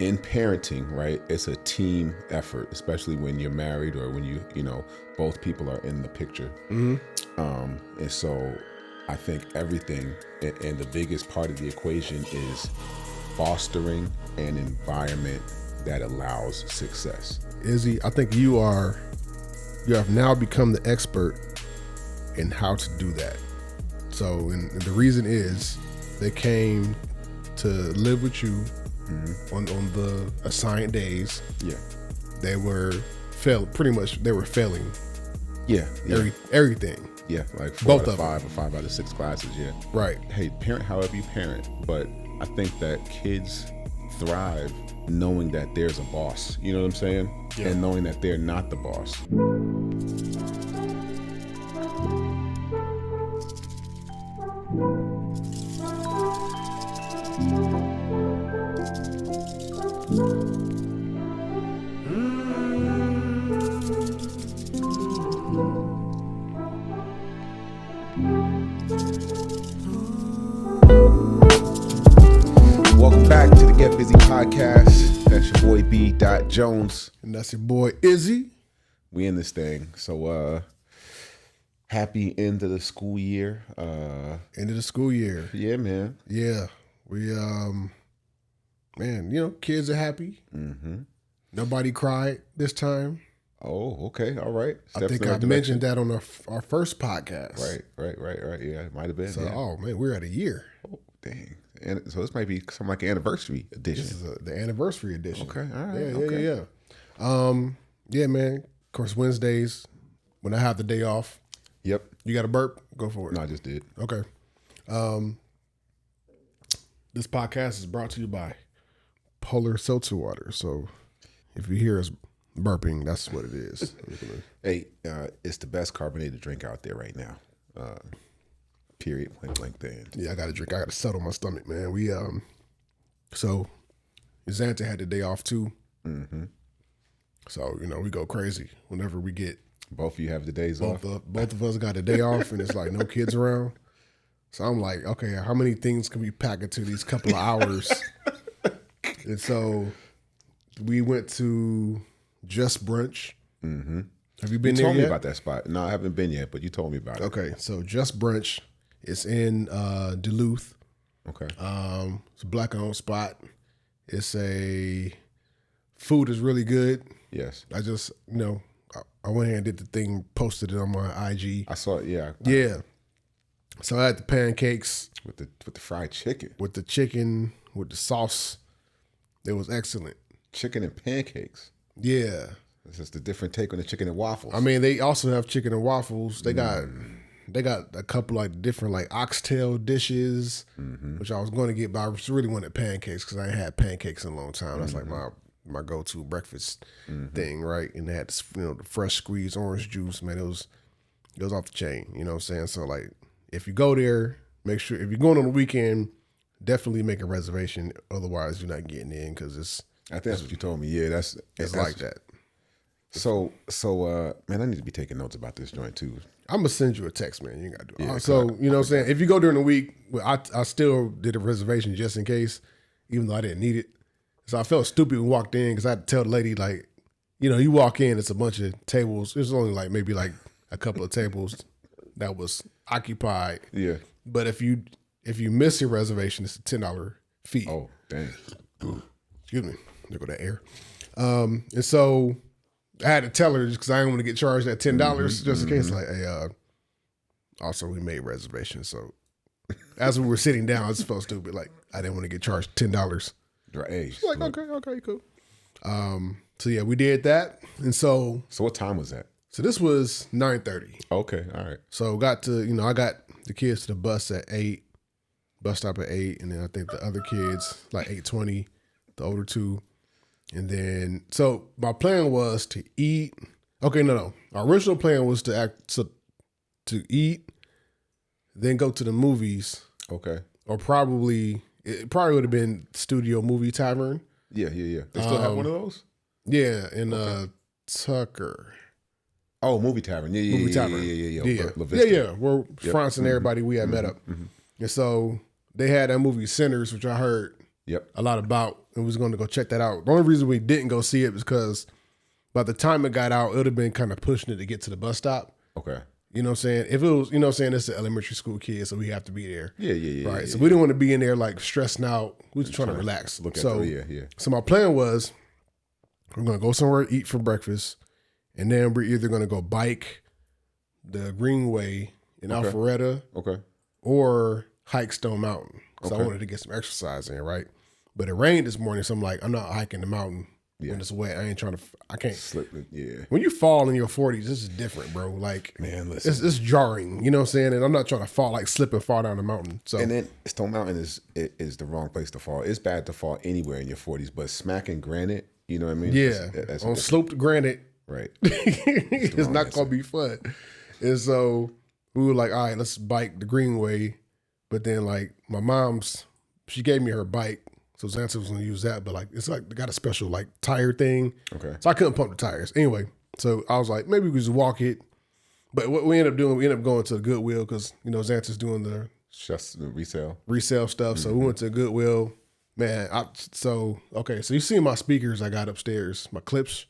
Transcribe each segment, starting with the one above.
in parenting, right, it's a team effort, especially when you're married or when you know, both people are in the picture. And so I think everything, and the biggest part of the equation is fostering an environment that allows success. Izzy, I think you have now become the expert in how to do that. So, and the reason is they came to live with you on the assigned days. Yeah. They were failing. Yeah. Everything. Yeah, like Both four out of of 5 or 5 out of 6 classes, yeah. Right. Hey, parent however you parent, but I think that kids thrive knowing that there's a boss, you know what I'm saying? Yeah. And knowing that they're not the boss. Welcome back to the Get Busy Podcast. That's your boy B. Jones. And that's your boy Izzy. We in this thing. So happy end of the school year. End of the school year. Yeah, man. Yeah. We man, you know, kids are happy. Mm-hmm. Nobody cried this time. Oh, okay. All right. I think I mentioned that on our first podcast. Right. Yeah, it might have been. So, yeah. oh man, we're at a year. Oh, dang. And so this might be something like an anniversary edition. This is the anniversary edition. Okay. All right. Yeah. Yeah, man. Of course, Wednesdays when I have the day off. Yep. You got a burp? Go for it. No, I just did. Okay. This podcast is brought to you by Polar Seltzer Water. So if you hear us burping, that's what it is. Hey, it's the best carbonated drink out there right now. Period. Point blank thing. Yeah, I got to drink. I got to settle my stomach, man. We so Xanta had the day off too. Mm-hmm. So you know we go crazy whenever we get. Both of you have the days off. Both of us got a day off, and it's like no kids around. So I'm like, okay, how many things can we pack into these couple of hours? And so we went to Just Brunch. Mm-hmm. Have you been You there told yet? me about that spot. No, I haven't been yet, but you told me about it. Okay, so Just Brunch is in Duluth. Okay. It's a black-owned spot. It's food is really good. Yes. I just, you know, I went ahead and did the thing, posted it on my IG. I saw it. Yeah. Yeah. So I had the pancakes With the fried chicken. with the chicken, with the sauce. It was excellent. Chicken and pancakes. Yeah. It's just a different take on the chicken and waffles. I mean, they also have chicken and waffles. They got a couple like different like oxtail dishes, which I was going to get, but I just really wanted pancakes because I ain't had pancakes in a long time. That's like my go-to breakfast thing, right? And they had this, you know, the fresh squeezed orange juice, man. It was off the chain. You know what I'm saying? So like, if you go there, make sure if you're going on the weekend, definitely make a reservation. Otherwise, you're not getting in because I think that's what you told me. Yeah, that's like that. So, man, I need to be taking notes about this joint too. I'm gonna send you a text, man. You gotta do it. Yeah, So you know what I'm saying. If you go during the week, well, I still did a reservation just in case, even though I didn't need it. So I felt stupid when we walked in because I had to tell the lady like, you know, you walk in, it's a bunch of tables. There's only like maybe like a couple of tables that was occupied. Yeah. But if you miss your reservation, it's a $10 fee. Oh, dang. Excuse me. There go that air. And so I had to tell her just because I didn't want to get charged that $10 just in case. Like, hey, also we made reservations. So as we were sitting down, I just felt stupid. Like I didn't want to get charged $10. Hey, She's like, okay, cool. So yeah, we did that. And so what time was that? So this was 9:30. Okay, all right. So I got the kids to the bus stop at 8, and then I think the other kids like 8:20, the older two. And then, so my plan was to eat. Okay, no. Our original plan was to eat, then go to the movies. Okay. Or it probably would have been Studio Movie Tavern. Yeah. They still have one of those? Yeah, in Tucker. Oh, Movie Tavern. Yeah. Movie Tavern. Yeah. Yeah. Where France and everybody, we had met up. And so they had that movie Sinners, which I heard a lot about. and we was going to go check that out. The only reason we didn't go see it was because by the time it got out, it would have been kind of pushing it to get to the bus stop. Okay. You know what I'm saying? If it was, you know what I'm saying, it's an elementary school kid, so we have to be there. Yeah. Right. So we didn't want to be in there like stressing out. We was trying to relax. So my plan was we're going to go somewhere to eat for breakfast, and then we're either going to go bike the Greenway in Alpharetta or hike Stone Mountain. So I wanted to get some exercise in, right? But it rained this morning, so I'm like, I'm not hiking the mountain when it's wet. I can't slip it. Yeah. When you fall in your 40s, this is different, bro. Like, man, listen, it's jarring. You know what I'm saying? And I'm not trying to fall, like slip and fall down the mountain. So, and then Stone Mountain is the wrong place to fall. It's bad to fall anywhere in your 40s, but smacking granite, you know what I mean? Yeah, that's on sloped granite, right? It's not gonna be fun. And so we were like, all right, let's bike the Greenway. But then, like, my mom's, she gave me her bike. So Xanta was going to use that, but like it's like they got a special like tire thing. Okay. So I couldn't pump the tires. Anyway, so I was like, maybe we just walk it. But what we ended up doing, we ended up going to the Goodwill because, you know, Xanta's doing the resale stuff. Mm-hmm. So we went to Goodwill. Man, so you see my speakers I got upstairs, my clips.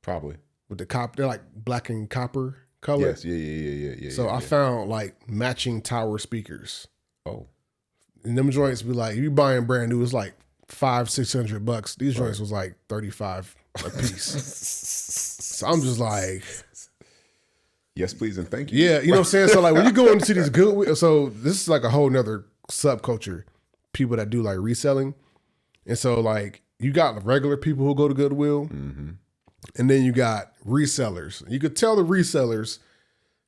Probably. With the copper, they're like black and copper color. Yes, yeah. So I found like matching tower speakers. Oh. And them joints be like, if you buying brand new, it's like $500-600. These joints was like $35 a piece. So I'm just like, yes, please and thank you. Yeah, you know what I'm saying? So like when you go into these Goodwill, so this is like a whole nother subculture, people that do like reselling. And so like you got regular people who go to Goodwill, and then you got resellers. You could tell the resellers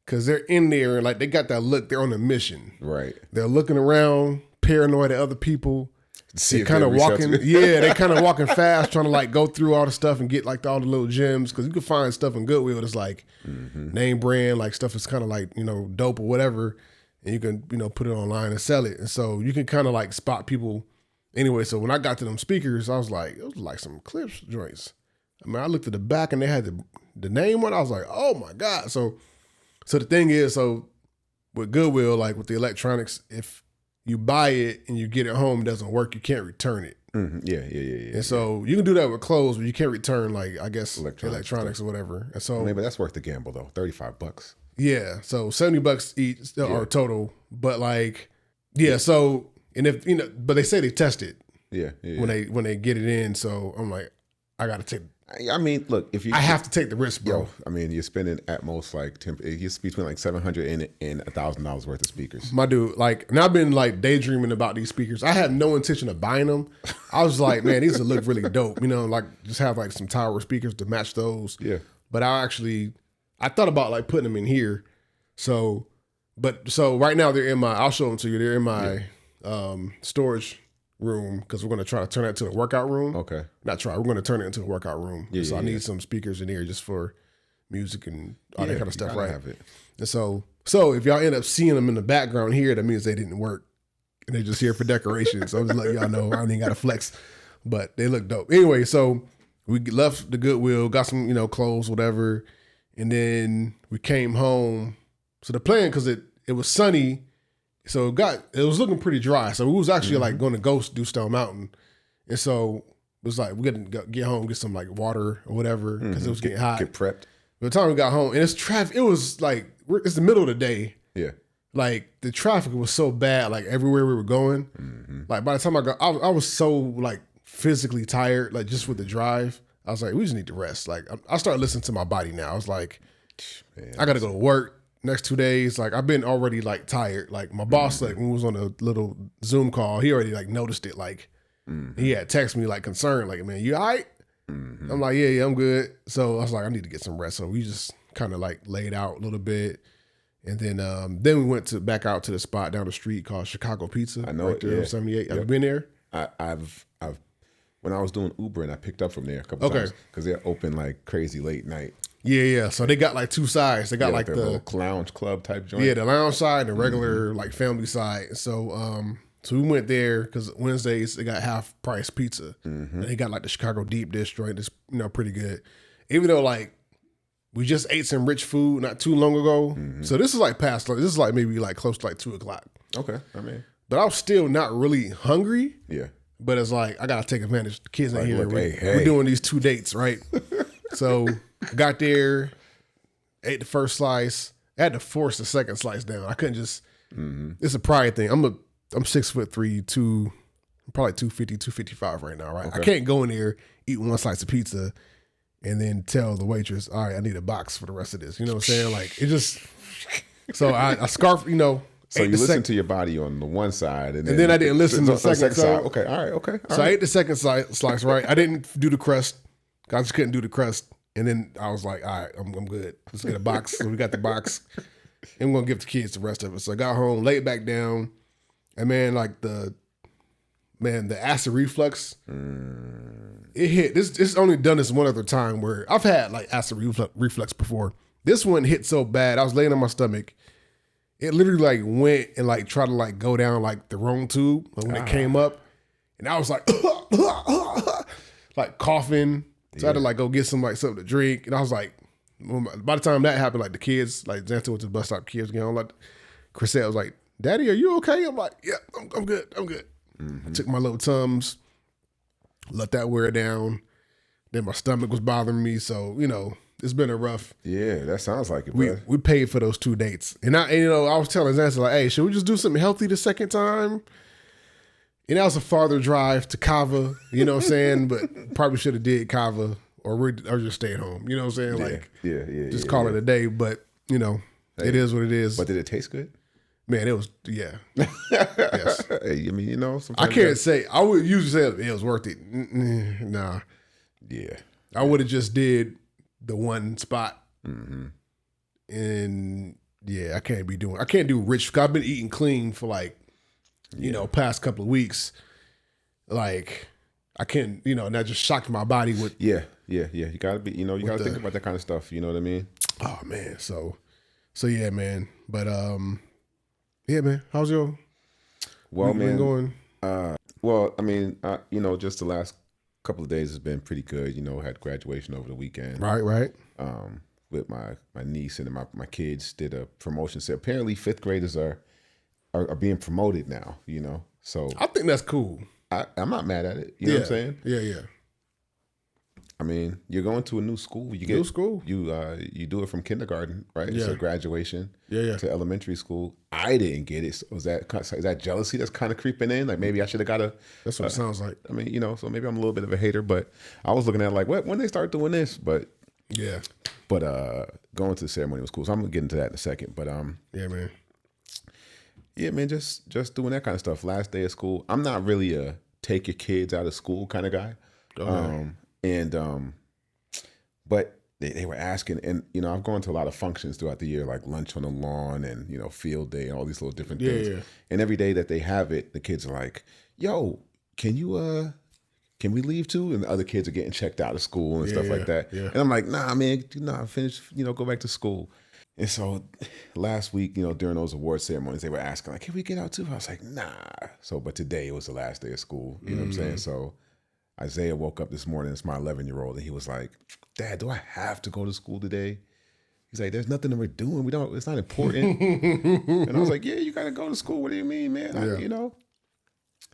because they're in there and like they got that look, they're on a mission. Right. They're looking around, paranoid at other people. See, kind of walking, they kind of walking fast, trying to like go through all the stuff and get like all the little gems because you can find stuff in Goodwill that's like name brand, like stuff that's kind of like, you know, dope or whatever, and you can, you know, put it online and sell it, and so you can kind of like spot people. Anyway, so when I got to them speakers, I was like, it was like some Clips joints. I mean, I looked at the back and they had the name on it. I was like, oh my god. So the thing is, so with Goodwill, like with the electronics, if you buy it and you get it home, it doesn't work, you can't return it. Yeah. And so you can do that with clothes, but you can't return like, I guess, electronics or whatever. And so maybe that's worth the gamble though. $35. Yeah. So $70 each or total. But like, so, and if, you know, but they say they test it. Yeah. When they get it in. So I'm like, I got to take. I mean, look, I have to take the risk, bro. I mean, you're spending at most like it's between like $700 and $1,000 worth of speakers. My dude, like, and I've been like daydreaming about these speakers. I had no intention of buying them. I was like, man, these would look really dope. You know, like just have like some tower speakers to match those. Yeah. But I thought about like putting them in here. So right now I'll show them to you. They're in my storage room because we're going to try to turn that into a workout room. Okay. We're going to turn it into a workout room. So I need some speakers in here just for music and all that kind of stuff, right? Have it. And so if y'all end up seeing them in the background here, that means they didn't work and they're just here for decoration. So I'm just letting y'all know I ain't got to flex, but they look dope. Anyway, so we left the Goodwill, got some, you know, clothes, whatever. And then we came home. So the plan, because it was sunny, so it was looking pretty dry. So we was actually like going to go do Stone Mountain. And so it was like, we got to get home, get some like water or whatever, because it was getting hot. Get prepped. By the time we got home, and it's traffic, it was like, it's the middle of the day. Yeah. Like the traffic was so bad, like everywhere we were going. Like by the time I was so like physically tired, like just with the drive. I was like, we just need to rest. Like I started listening to my body now. I was like, man, I got to go to work next 2 days. Like I've been already like tired. Like my boss, like when we was on a little Zoom call, he already like noticed it. Like he had texted me like concerned, like, man, you all right? I'm like, yeah, I'm good. So I was like, I need to get some rest. So we just kind of like laid out a little bit. And then we went back out to the spot down the street called Chicago Pizza. I know right there on 78. Have you been there? I've when I was doing Uber and I picked up from there a couple times because they're open like crazy late night. Yeah. So they got like two sides. They got like the little lounge club type joint. Yeah, the lounge side and the regular like family side. So we went there because Wednesdays they got half price pizza. And they got like the Chicago deep dish joint. It's, you know, pretty good. Even though like we just ate some rich food not too long ago. So this is like past. This is like maybe like close to like 2:00. Okay, I mean, but I was still not really hungry. Yeah. But it's like, I got to take advantage. The kids ain't here. look, We're doing these 2 dates, right? So got there, ate the first slice. I had to force the second slice down. I couldn't just, it's a pride thing. I'm 6'3", probably 250, 255 right now, right? Okay. I can't go in there, eat one slice of pizza, and then tell the waitress, all right, I need a box for the rest of this. You know what I'm saying? Like, it just, so I scarf, you know. So you listen to your body on the one side. And then I didn't listen to the second side. Okay, all right, okay. So I ate the second slice, right? I didn't do the crust. I just couldn't do the crust. And then I was like, all right, I'm good. Let's get a box. So we got the box. And we're going to give the kids the rest of it. So I got home, laid back down. And man, like the acid reflux, it hit. This only done this one other time where I've had like acid reflux before. This one hit so bad. I was laying on my stomach. It literally like went and like tried to like go down like the wrong tube. Like when it came up, and I was like, like coughing. So I had to like go get some like something to drink. And I was like, by the time that happened, like the kids, like Xanta went to the bus stop, kids getting on. Like Chrisette was like, "Daddy, are you okay?" I'm like, "Yeah, I'm good. I'm good." I took my little Tums, let that wear down. Then my stomach was bothering me, so you know. It's been a rough. Yeah, that sounds like it, bro. We paid for those 2 dates. And I was telling Xanta, like, hey, should we just do something healthy the second time? And that was a farther drive to Cava, you know what I'm saying? But probably should have did Cava or just stay at home. You know what I'm saying? Like, just call it a day. But, you know, it is what it is. But did it taste good? Man, it was, yeah. Yes. Hey, I mean, you know. I can't say, I would usually say it was worth it. Nah. Yeah. I would have just did the one spot. And yeah, I can't do rich. I've been eating clean for like, you know, past couple of weeks. Like I can't, you know, and that just shocked my body with. Yeah. You gotta be, you know, you gotta think about that kind of stuff. You know what I mean? Oh man. So yeah, man. But, yeah, man. How's your, well, man, going? Well, I mean, you know, just the last couple of days has been pretty good. You know, had graduation over the weekend. Right. With my niece and my kids did a promotion. So apparently 5th graders are being promoted now, you know. So I think that's cool. I'm not mad at it. You know what I'm saying? Yeah. I mean, you're going to a new school. You get new school. You do it from kindergarten, right? Yeah. So graduation. Yeah. To elementary school. I didn't get it. So is that jealousy that's kind of creeping in? Like maybe I should have got a. That's what it sounds like. I mean, you know, so maybe I'm a little bit of a hater, but I was looking at it like, what, when they start doing this? But yeah. But going to the ceremony was cool. So I'm gonna get into that in a second. But yeah, man, just doing that kind of stuff. Last day of school. I'm not really a take your kids out of school kind of guy. But they were asking, and you know, I've gone to a lot of functions throughout the year, like lunch on the lawn and, you know, field day and all these little different things. Yeah. And every day that they have it, the kids are like, "Yo, can we leave too?" And the other kids are getting checked out of school and stuff like that. Yeah. And I'm like, "Nah, man, finish, you know, go back to school." And so last week, you know, during those award ceremonies, they were asking like, "Can we get out too?" I was like, "Nah." So, but today it was the last day of school. You know what I'm saying? So Isaiah woke up this morning, it's my 11-year-old, and he was like, "Dad, do I have to go to school today?" He's like, "There's nothing that we're doing. It's not important." And I was like, "Yeah, you got to go to school. What do you mean, man? You know?"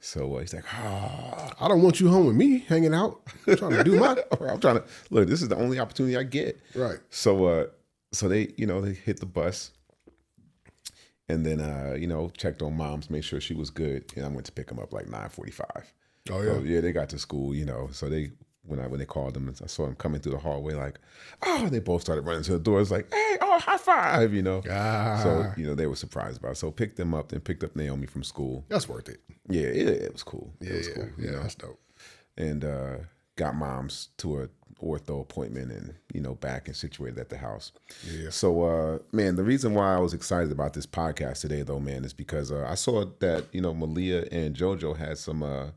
So he's like, I don't want you home with me hanging out. I'm trying to do my. I'm trying to, look, this is the only opportunity I get. Right. So they, you know, they hit the bus and then, you know, checked on mom's, made sure she was good. And I went to pick them up like 9:45. Oh, yeah. So, yeah, they got to school, you know. So when they called them, I saw them coming through the hallway like, oh, they both started running to the door. It's like, hey, oh, high five, you know. So, you know, they were surprised about it. So picked them up, then picked up Naomi from school. That's worth it. Yeah, it was cool. Yeah, it was cool. Yeah, that's dope. And got moms to a ortho appointment and, you know, back and situated at the house. Yeah. So, man, the reason why I was excited about this podcast today, though, man, is because I saw that, you know, Malia and JoJo had some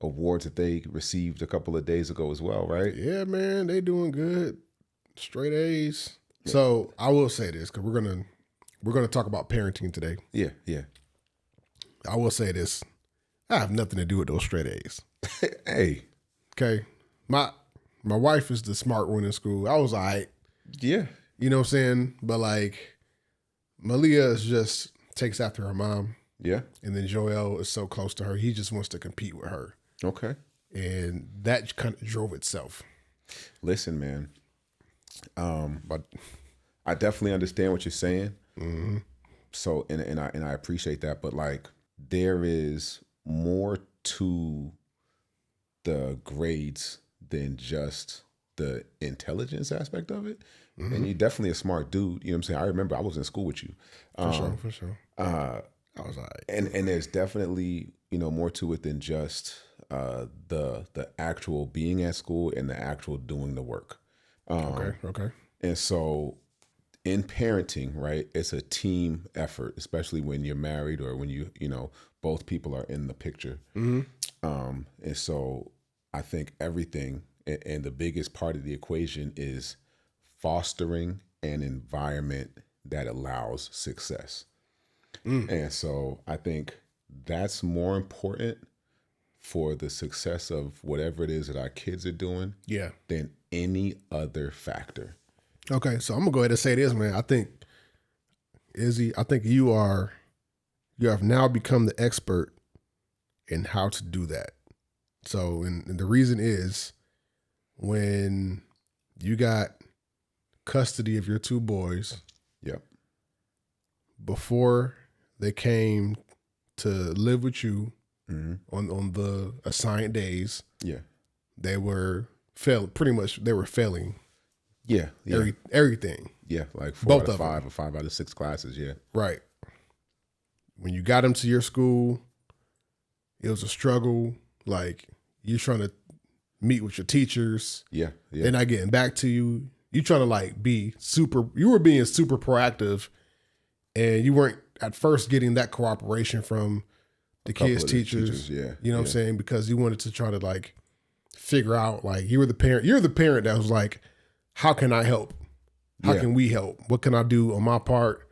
awards that they received a couple of days ago as well, right? Yeah, man, they doing good. Straight A's. Yeah. So I will say this, because we're gonna talk about parenting today. Yeah. I will say this. I have nothing to do with those straight A's. Hey. Okay. My wife is the smart one in school. I was all right. Yeah. You know what I'm saying? But like Malia is just takes after her mom. Yeah. And then Joel is so close to her. He just wants to compete with her. Okay. and that kind of drove itself. Listen, man, But I definitely understand what you're saying. So, and I appreciate that, but like there is more to the grades than just the intelligence aspect of it. And you're definitely a smart dude. You know what I'm saying? I remember I was in school with you. for sure. I was like, And there's definitely, more to it than just the actual being at school and the actual doing the work. okay. And so in parenting, right, it's a team effort, especially when you're married or when both people are in the picture. And so I think everything and the biggest part of the equation is fostering an environment that allows success. And so I think that's more important for the success of whatever it is that our kids are doing Yeah. than any other factor. Okay, so I'm gonna go ahead and say this, man. I think, Izzy, you have now become the expert in how to do that. So, and the reason is when you got custody of your two boys Yep. before they came to live with you Mm-hmm. on the assigned days, Yeah. they were they were failing Yeah. Yeah. everything. Yeah. Like Both 4 out of of 5 or 5 out of 6 classes. Yeah. Right. When you got them to your school, it was a struggle. Like you're trying to meet with your teachers. Yeah. Yeah. They're not getting back to you. You trying to like you were being super proactive, and you weren't at first getting that cooperation from the couple kids' of the teachers. yeah. You know what I'm saying? Because you wanted to try to like figure out, like, you're the parent that was like, how can I help? How Yeah. can we help? What can I do on my part?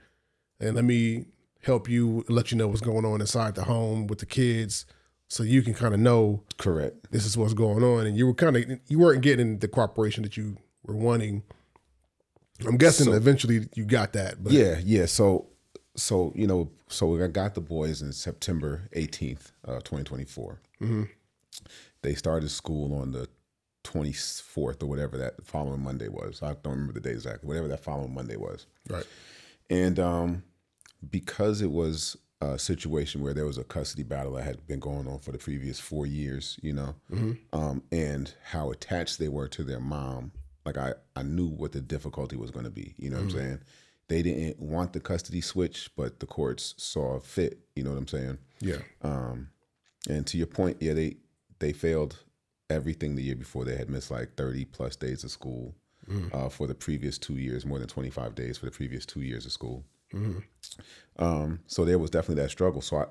And let me help you, let you know what's going on inside the home with the kids, so you can kind of know Correct. this is what's going on. And you weren't getting the cooperation that you were wanting. I'm guessing eventually you got that. But Yeah. So I got the boys in September 18th, 2024. They started school on the 24th or whatever that following Monday was. I don't remember the day exactly. Whatever that following Monday was. Right. And because it was a situation where there was a custody battle that had been going on for the previous 4 years, and how attached they were to their mom, like I knew what the difficulty was going to be. You know what I'm saying? They didn't want the custody switch, but the courts saw fit. You know what I'm saying? Yeah. And to your point, yeah, they failed everything the year before. They had missed like 30 plus days of school for the previous 2 years, more than 25 days for the previous 2 years of school. So there was definitely that struggle. So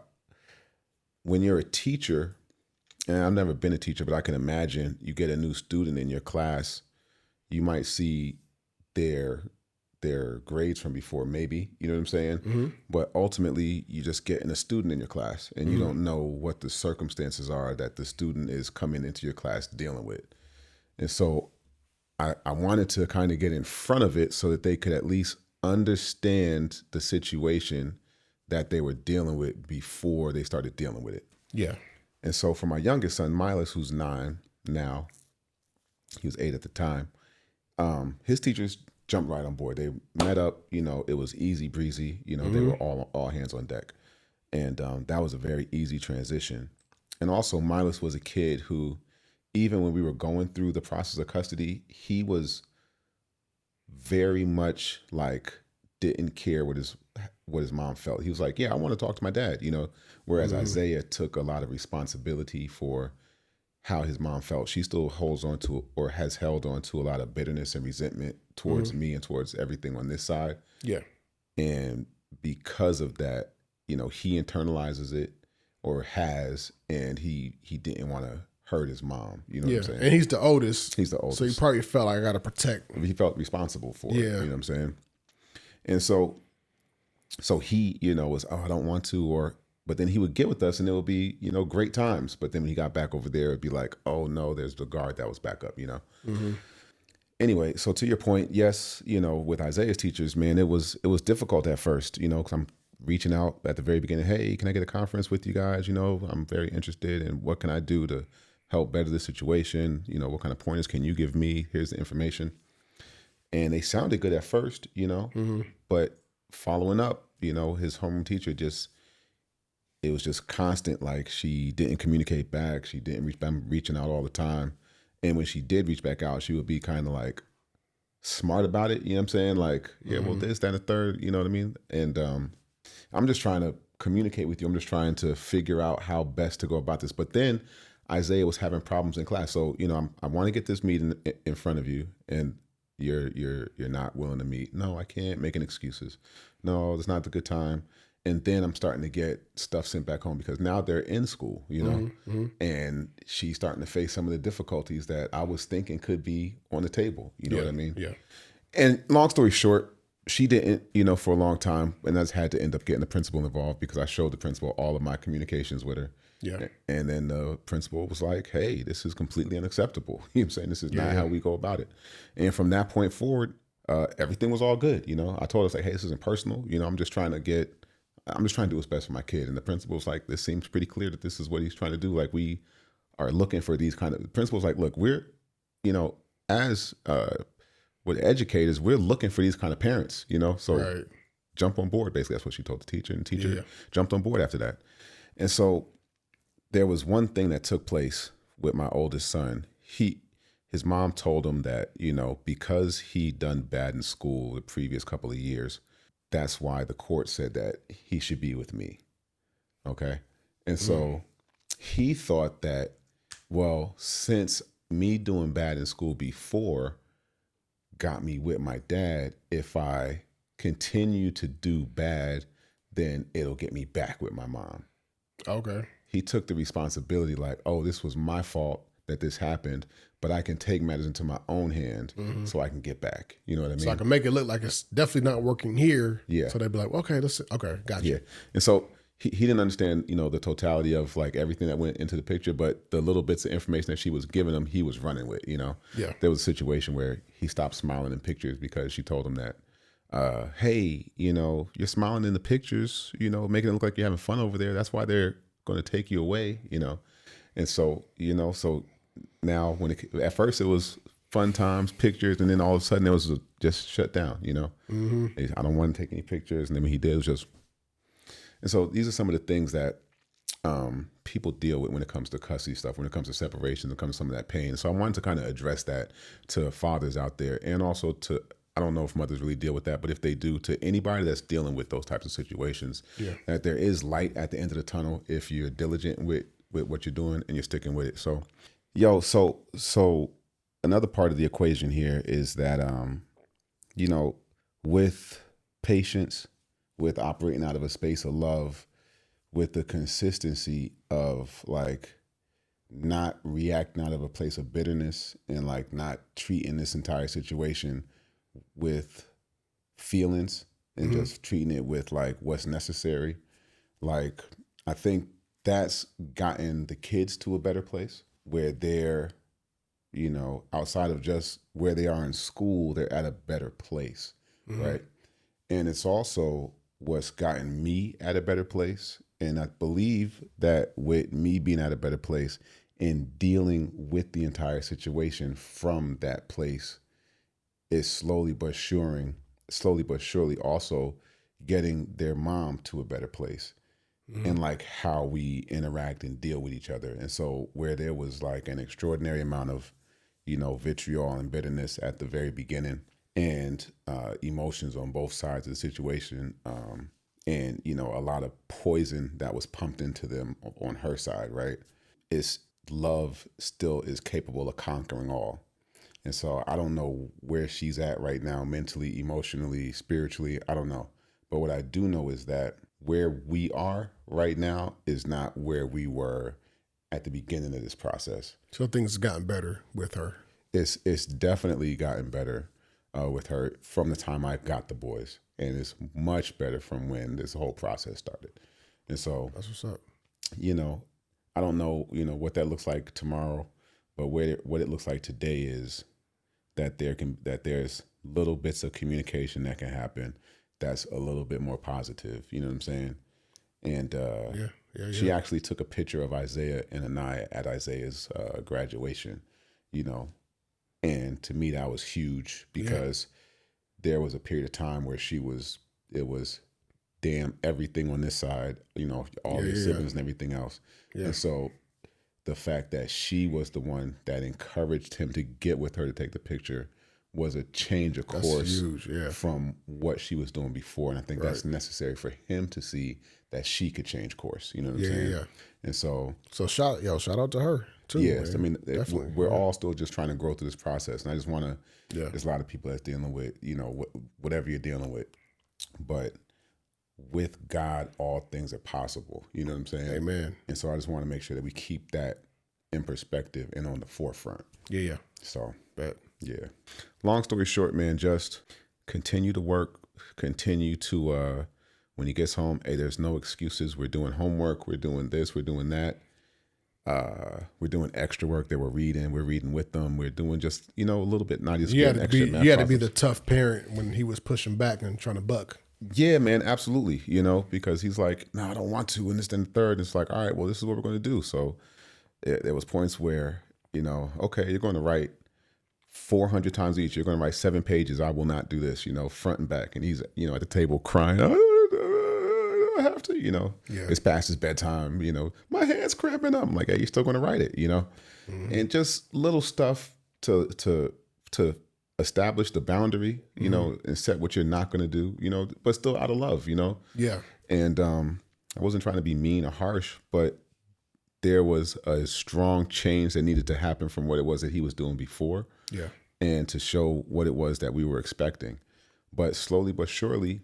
when you're a teacher, and I've never been a teacher, but I can imagine you get a new student in your class, you might see their grades from before, maybe, you know what I'm saying? But ultimately, you just getting a student in your class, and you don't know what the circumstances are that the student is coming into your class dealing with. And so I wanted to kind of get in front of it so that they could at least understand the situation that they were dealing with before they started dealing with it. Yeah. And so for my youngest son, Miles, who's 9 now, he was 8 at the time, his teachers jumped right on board. They met up, it was easy breezy, they were all hands on deck. And that was a very easy transition. And also Miles was a kid who, even when we were going through the process of custody, he was very much like didn't care what his mom felt. He was like, yeah, I want to talk to my dad, whereas Isaiah took a lot of responsibility for how his mom felt. She still holds on to, or has held on to, a lot of bitterness and resentment towards me and towards everything on this side. Yeah. And because of that, he internalizes it, or has, and he didn't want to hurt his mom. You know what I'm saying? And he's the oldest. He's the oldest. So he probably felt like I got to protect. He felt responsible for it. Yeah. You know what I'm saying? And so he, was, oh, I don't want to, but then he would get with us and it would be, great times. But then when he got back over there, it'd be like, oh no, there's the guard that was back up, Anyway, so to your point, yes, with Isaiah's teachers, man, it was difficult at first, because I'm reaching out at the very beginning. Hey, can I get a conference with you guys? I'm very interested in what can I do to help better the situation? You know, what kind of pointers can you give me? Here's the information. And they sounded good at first, you know, but following up, you know, his homeroom teacher it was just constant. Like, she didn't communicate back. She didn't reach back, reaching out all the time. And when she did reach back out, she would be kind of like smart about it. You know what I'm saying? Like, yeah, well, this, that, and the third, you know what I mean? And I'm just trying to communicate with you. I'm just trying to figure out how best to go about this. But then Isaiah was having problems in class. So, you know, I want to get this meeting in front of you, and you're not willing to meet. No, I can't, making excuses. No, it's not the good time. And then I'm starting to get stuff sent back home because now they're in school, you know, and she's starting to face some of the difficulties that I was thinking could be on the table. You know what I mean? Yeah. And long story short, she didn't, you know, for a long time, and I just had to end up getting the principal involved because I showed the principal all of my communications with her. Yeah. And then the principal was like, hey, this is completely unacceptable. You know what I'm saying? This is not how we go about it. And from that point forward, everything was all good. You know, I told us like, hey, this isn't personal. You know, I'm just trying to do what's best for my kid. And the principal was like, this seems pretty clear that this is what he's trying to do. Like, we are looking for these kind of, the principal's like, look, we're, you know, as with educators, we're looking for these kind of parents, you know, so jump on board. Basically, that's what she told the teacher, and the teacher jumped on board after that. And so there was one thing that took place with my oldest son. His mom told him that, you know, because he'd done bad in school the previous couple of years, that's why the court said that he should be with me. Okay. And so he thought that, well, since me doing bad in school before got me with my dad, if I continue to do bad, then it'll get me back with my mom. Okay. He took the responsibility like, oh, this was my fault that this happened, but I can take matters into my own hand so I can get back. You know what I mean? So I can make it look like it's definitely not working here. Yeah. So they'd be like, okay, gotcha. Yeah. And so he didn't understand, you know, the totality of like everything that went into the picture, but the little bits of information that she was giving him, he was running with, you know? Yeah. There was a situation where he stopped smiling in pictures because she told him that, hey, you know, you're smiling in the pictures, you know, making it look like you're having fun over there. That's why they're going to take you away, you know? And so, you know, so now at first it was fun times, pictures, and then all of a sudden it was just shut down, you know? I don't want to take any pictures. And then when he did, it was just, and so these are some of the things that people deal with when it comes to custody stuff, when it comes to separation, when it comes to some of that pain. So I wanted to kind of address that to fathers out there, and also to, I don't know if mothers really deal with that, but if they do, to anybody that's dealing with those types of situations, that there is light at the end of the tunnel if you're diligent with what you're doing and you're sticking with it. So, so another part of the equation here is that, you know, with patience, with operating out of a space of love, with the consistency of like not reacting out of a place of bitterness, and like not treating this entire situation with feelings and just treating it with like what's necessary. Like, I think that's gotten the kids to a better place where they're, you know, outside of just where they are in school, they're at a better place, right? And it's also what's gotten me at a better place. And I believe that with me being at a better place and dealing with the entire situation from that place is slowly but surely also getting their mom to a better place. And like how we interact and deal with each other. And so where there was like an extraordinary amount of, you know, vitriol and bitterness at the very beginning, and emotions on both sides of the situation, and, you know, a lot of poison that was pumped into them on her side, right? It's love still is capable of conquering all. And so I don't know where she's at right now, mentally, emotionally, spiritually, I don't know. But what I do know is that where we are right now is not where we were at the beginning of this process. So things have gotten better with her. It's definitely gotten better with her from the time I got the boys, and it's much better from when this whole process started. And so That's what's up. You know, I don't know, you know, what that looks like tomorrow, but what it looks like today is that there's little bits of communication that can happen that's a little bit more positive. You know what I'm saying? And She actually took a picture of Isaiah and Anaya at Isaiah's graduation, you know, and to me that was huge because there was a period of time where it was damn everything on this side, you know, all your siblings and everything else. And so the fact that she was the one that encouraged him to get with her to take the picture was a change of course from what she was doing before. And I think that's necessary for him to see that she could change course. You know what I'm saying? Yeah. And so shout out to her too. Yes, man. I mean, we're all still just trying to grow through this process. And I just want to, there's a lot of people that's dealing with, you know, whatever you're dealing with, but with God, all things are possible. You know what I'm saying? Amen. And so I just want to make sure that we keep that in perspective and on the forefront. Yeah. So, bet. Yeah. Long story short, man, just continue to work, continue to, when he gets home, hey, there's no excuses. We're doing homework. We're doing this. We're doing that. We're doing extra work that we're reading with them. We're doing just, you know, a little bit, not just getting extra math. You had to be the tough parent when he was pushing back and trying to buck. Yeah, man, absolutely. You know, because he's like, no, I don't want to. And this, then third, it's like, all right, well, this is what we're going to do. So there was points where, you know, okay, you're going to write 400 times each. You're going to write 7 pages. I will not do this, you know, front and back. And he's, you know, at the table crying. I have to, you know, it's past his bedtime, you know, my hand's cramping up. I'm like, hey, you're still going to write it, you know, and just little stuff to establish the boundary, you know, and set what you're not going to do, you know, but still out of love, you know? Yeah. And I wasn't trying to be mean or harsh, but there was a strong change that needed to happen from what it was that he was doing before. Yeah. And to show what it was that we were expecting. But slowly but surely,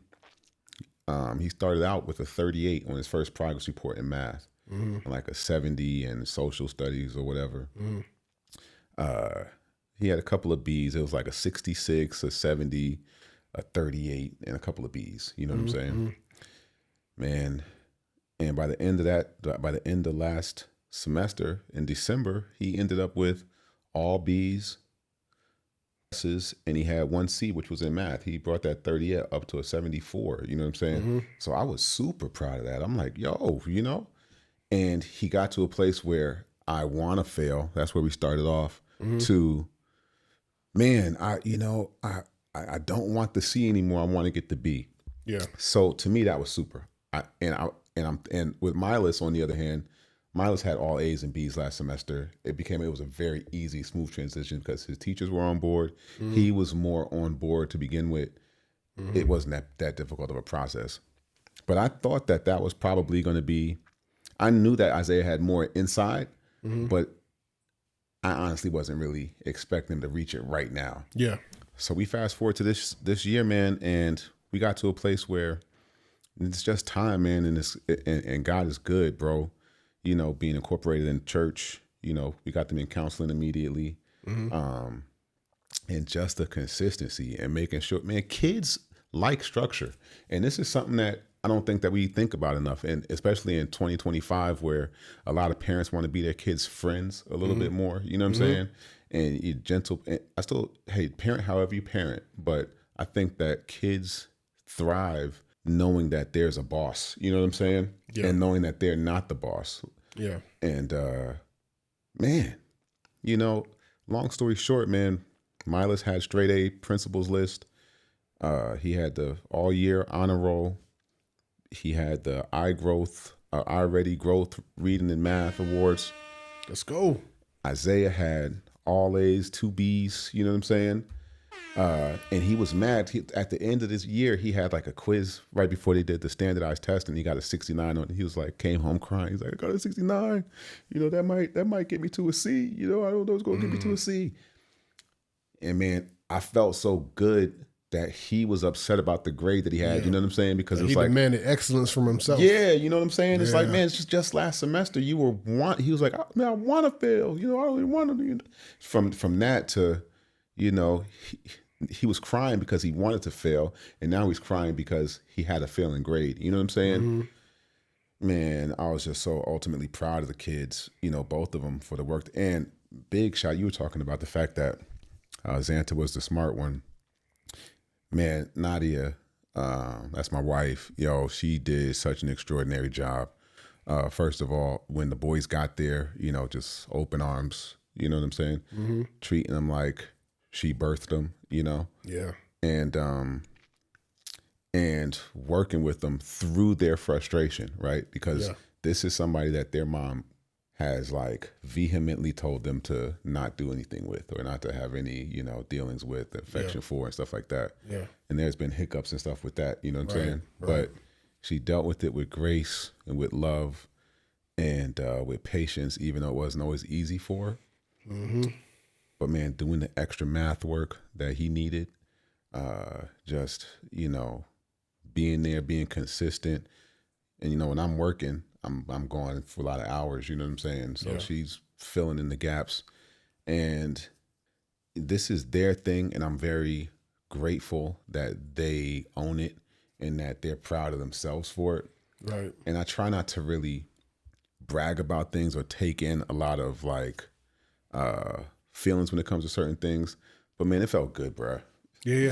he started out with a 38 on his first progress report in math, and like a 70 in social studies or whatever. He had a couple of B's. It was like a 66, a 70, a 38, and a couple of B's. You know what I'm saying? Man. And by the end of last semester in December, he ended up with all B's, and he had 1 C, which was in math. He brought that 30 up to a 74. You know what I'm saying? So I was super proud of that. I'm like, yo, you know? And he got to a place where I want to fail. That's where we started off to, man, I don't want the C anymore. I want to get the B. Yeah. So to me, that was super. And with Milas, on the other hand, Milas had all A's and B's last semester. It was a very easy, smooth transition because his teachers were on board. He was more on board to begin with. It wasn't that difficult of a process. But I thought that was probably going to be, I knew that Isaiah had more inside, but I honestly wasn't really expecting him to reach it right now. Yeah. So we fast forward to this year, man, and we got to a place where it's just time, man, and God is good, bro. You know, being incorporated in church, you know, we got them in counseling immediately. And just the consistency and making sure, man, kids like structure. And this is something that I don't think that we think about enough. And especially in 2025, where a lot of parents want to be their kids' friends a little bit more, you know what I'm saying? And you're gentle. And hey, parent however you parent, but I think that kids thrive knowing that there's a boss, you know what I'm saying? Yeah. And knowing that they're not the boss. Yeah. And man, you know, long story short, man, Milas had straight A principals list. He had the all year honor roll. He had the iReady growth reading and math awards. Let's go. Isaiah had all A's, 2 B's, you know what I'm saying? And he was mad. At the end of this year, he had like a quiz right before they did the standardized test, and he got a 69 on it. He was like, came home crying. He's like, I got a 69. You know, that might get me to a C. You know, I don't know it's going to get me to a C. And man, I felt so good that he was upset about the grade that he had. You know what I'm saying? Because it's like, he demanded excellence from himself. Yeah, you know what I'm saying? It's like, man, it's just last semester he was like, oh, man, I want to fail. You know, I don't even want to. You know. From that to, you know, he was crying because he wanted to fail, and now he's crying because he had a failing grade. You know what I'm saying? Man, I was just so ultimately proud of the kids, you know, both of them for the work. And big shot, you were talking about the fact that Xanta was the smart one. Man, Nadia, that's my wife. Yo, she did such an extraordinary job. First of all, when the boys got there, just open arms, you know what I'm saying? Treating them like she birthed them, Yeah. and working with them through their frustration, right? Because this is somebody that their mom has like vehemently told them to not do anything with, or not to have any, dealings with, affection for, and stuff like that. Yeah. And there's been hiccups and stuff with that, you know what I'm saying? Right. But she dealt with it with grace and with love and with patience, even though it wasn't always easy for her. But man, doing the extra math work that he needed, just, being there, being consistent. And, when I'm working, I'm going for a lot of hours, you know what I'm saying? So she's filling in the gaps. And this is their thing, and I'm very grateful that they own it and that they're proud of themselves for it. Right. And I try not to really brag about things or take in a lot of like feelings when it comes to certain things. But man, it felt good, bro. Yeah.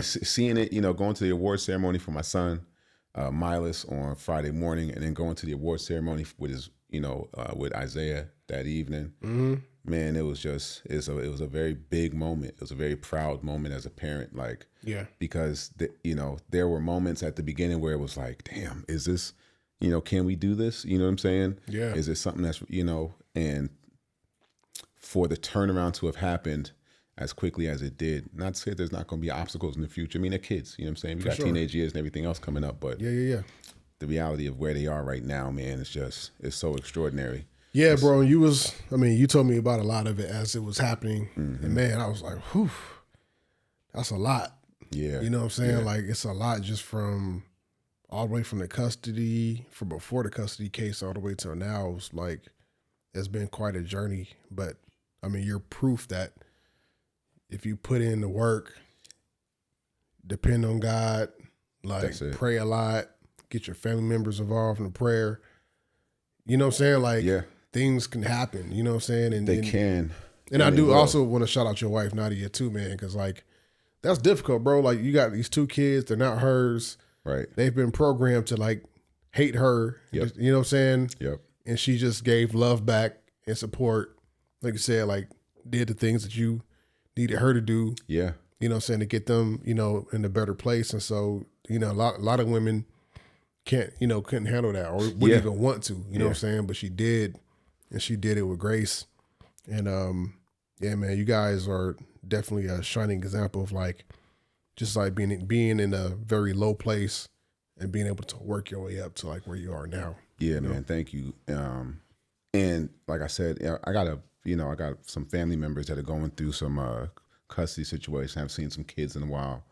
Seeing it, going to the award ceremony for my son, Miles, on Friday morning, and then going to the award ceremony with his, with Isaiah that evening. Man, it was it was a very big moment. It was a very proud moment as a parent, because there were moments at the beginning where it was like, damn, is this, can we do this? You know what I'm saying? Yeah. Is it something that's, and for the turnaround to have happened as quickly as it did, not to say there's not going to be obstacles in the future. I mean, they're kids, you know what I'm saying? We got teenage years and everything else coming up, but Yeah. the reality of where they are right now, man, it's so extraordinary. Yeah, bro. You told me about a lot of it as it was happening. And man, I was like, whew, that's a lot. Yeah. You know what I'm saying? Yeah. Like, it's a lot just from all the way from the custody, from before the custody case all the way till now. It was like, it's been quite a journey. But you're proof that if you put in the work, depend on God, pray a lot, get your family members involved in the prayer. You know what I'm saying? Things can happen. You know what I'm saying? And they can. And I do also want to shout out your wife, Nadia, too, man, because that's difficult, bro. Like, you got these two kids, they're not hers. Right. They've been programmed to hate her. Yep. You know what I'm saying? Yep. And she just gave love back and support. Like you said, did the things that you needed her to do. Yeah. You know what I'm saying? To get them, in a better place. And so, a lot of women couldn't handle that or wouldn't even want to, you know what I'm saying? But she did, and she did it with grace. And yeah, man, you guys are definitely a shining example of being in a very low place and being able to work your way up to where you are now. Yeah, man, thank you. And like I said, I got some family members that are going through some custody situations. I've seen some kids in a while,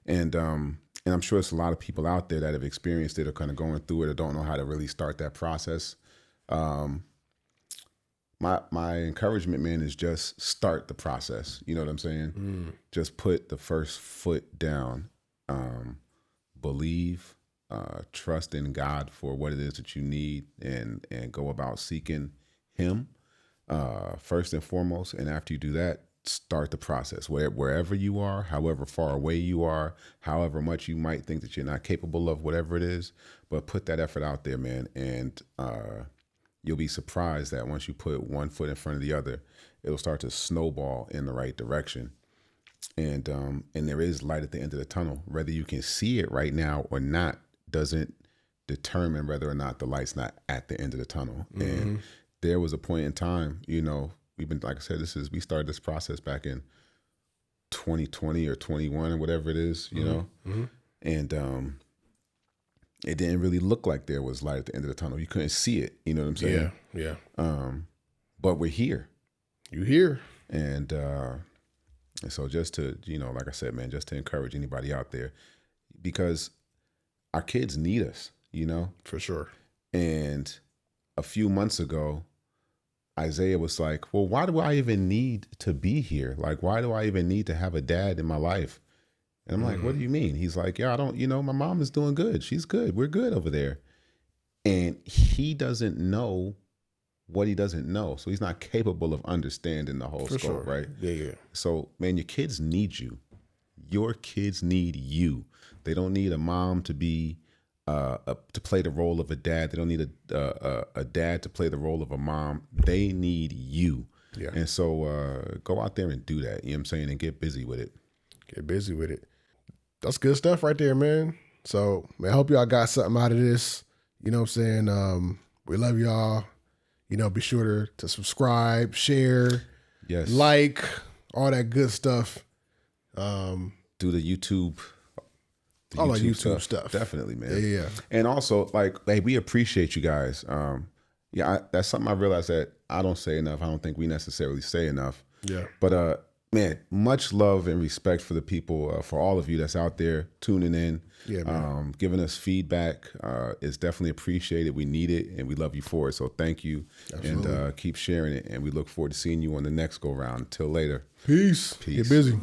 and I'm sure it's a lot of people out there that have experienced it or kind of going through it or don't know how to really start that process. My encouragement, man, is just start the process. You know what I'm saying? Just put the first foot down. Believe, trust in God for what it is that you need, and go about seeking Him first and foremost. And after you do that, start the process wherever you are, however far away you are, however much you might think that you're not capable of, whatever it is, but put that effort out there, man. And you'll be surprised that once you put one foot in front of the other, it'll start to snowball in the right direction. And there is light at the end of the tunnel. Whether you can see it right now or not doesn't determine whether or not the light's not at the end of the tunnel. And there was a point in time, we've been, like I said, we started this process back in 2020 or 21 or whatever it is, and it didn't really look like there was light at the end of the tunnel. You couldn't see it, you know what I'm saying? Yeah. But we're here. You here. And so just to, like I said, man, just to encourage anybody out there, because our kids need us, For sure. And a few months ago, Isaiah was like, well, why do I even need to be here? Why do I even need to have a dad in my life? And I'm like, what do you mean? He's like, yeah, I don't, my mom is doing good. She's good. We're good over there. And he doesn't know what he doesn't know. So he's not capable of understanding the whole scope, right? Yeah. So, man, your kids need you. Your kids need you. They don't need a mom to be to play the role of a dad. They don't need a dad to play the role of a mom. They need you. Yeah. And so go out there and do that. You know what I'm saying? And get busy with it. Get busy with it. That's good stuff right there, man. So, man, I hope y'all got something out of this. You know what I'm saying? We love y'all. You know, be sure to subscribe, share, Yes, like, all that good stuff. Do the YouTube. All our YouTube stuff. Definitely, man. Yeah. And also, like, hey, we appreciate you guys. That's something I realized that I don't say enough. I don't think we necessarily say enough. Yeah. But man, much love and respect for the people, for all of you that's out there tuning in. Yeah, man. Giving us feedback is definitely appreciated. We need it, and we love you for it. So thank you. Absolutely. And keep sharing it. And we look forward to seeing you on the next go round. Until later. Peace. Get busy.